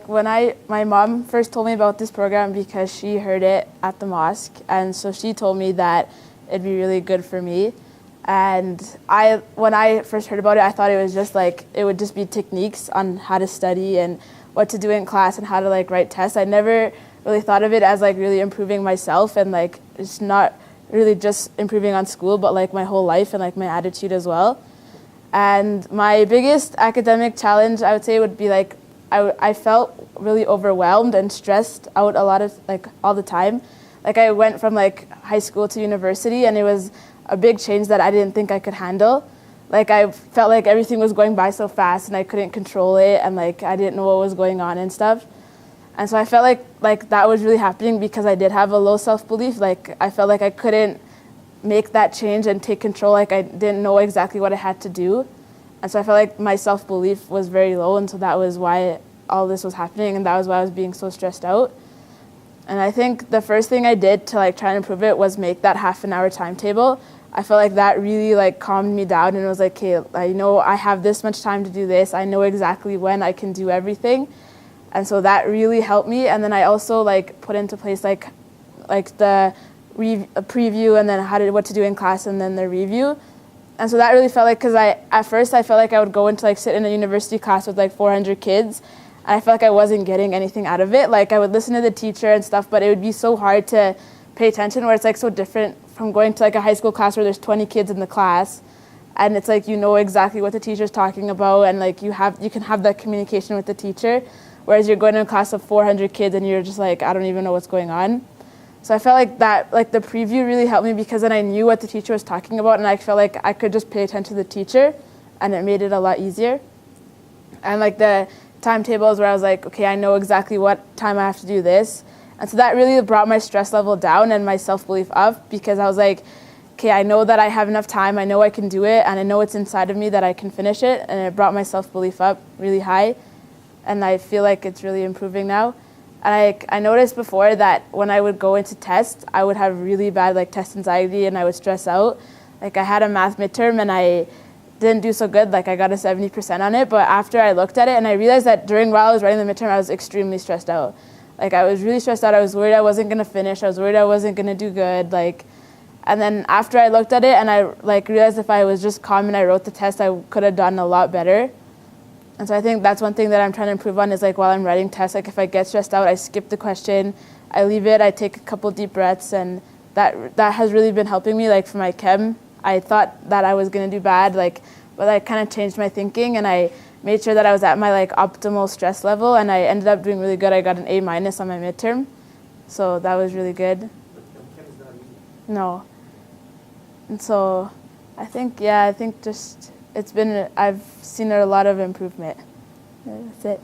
When my mom first told me about this program because she heard it at the mosque, and so she told me that it'd be really good for me. And when I first heard about it, I thought it was just like, it would just be techniques on how to study and what to do in class and how to like write tests. I never really thought of it as like really improving myself and like it's not really just improving on school, but like my whole life and like my attitude as well. And my biggest academic challenge, I would say, would be like, I felt really overwhelmed and stressed out a lot of, like, all the time. Like, I went from, like, high school to university, and it was a big change that I didn't think I could handle. Like, I felt like everything was going by so fast, and I couldn't control it, and, like, I didn't know what was going on and stuff. And so I felt like that was really happening because I did have a low self-belief. Like, I felt like I couldn't make that change and take control. Like, I didn't know exactly what I had to do. And so I felt like my self-belief was very low, and so that was why all this was happening, and that was why I was being so stressed out. And I think the first thing I did to like try and improve it was make that half-an-hour timetable. I felt like that really like calmed me down, and it was like, okay, I know I have this much time to do this. I know exactly when I can do everything. And so that really helped me. And then I also like put into place like the a preview, and then what to do in class, and then the review. And so that really felt like, because at first I felt like I would go into like sit in a university class with like 400 kids, and I felt like I wasn't getting anything out of it. Like, I would listen to the teacher and stuff, but it would be so hard to pay attention, where it's like so different from going to like a high school class where there's 20 kids in the class, and it's like you know exactly what the teacher's talking about, and like you can have that communication with the teacher, whereas you're going to a class of 400 kids and you're just like, I don't even know what's going on. So I felt like that, like the preview really helped me, because then I knew what the teacher was talking about, and I felt like I could just pay attention to the teacher, and it made it a lot easier. And like the timetables where I was like, okay, I know exactly what time I have to do this. And so that really brought my stress level down and my self-belief up, because I was like, okay, I know that I have enough time, I know I can do it, and I know it's inside of me that I can finish it, and it brought my self-belief up really high, and I feel like it's really improving now. And I noticed before that when I would go into tests, I would have really bad like test anxiety, and I would stress out. Like, I had a math midterm and I didn't do so good. Like, I got a 70% on it, but after I looked at it and I realized that while I was writing the midterm, I was extremely stressed out. Like, I was really stressed out. I was worried I wasn't gonna finish. I was worried I wasn't gonna do good. Like, and then after I looked at it and I like realized if I was just calm and I wrote the test, I could have done a lot better. And so I think that's one thing that I'm trying to improve on, is like while I'm writing tests, like if I get stressed out, I skip the question, I leave it, I take a couple deep breaths, and that has really been helping me. Like for my chem, I thought that I was gonna do bad, but I kind of changed my thinking, and I made sure that I was at my like optimal stress level, and I ended up doing really good. I got an A- on my midterm, so that was really good. But chem is not easy. No. And so I think just I've seen a lot of improvement. That's it.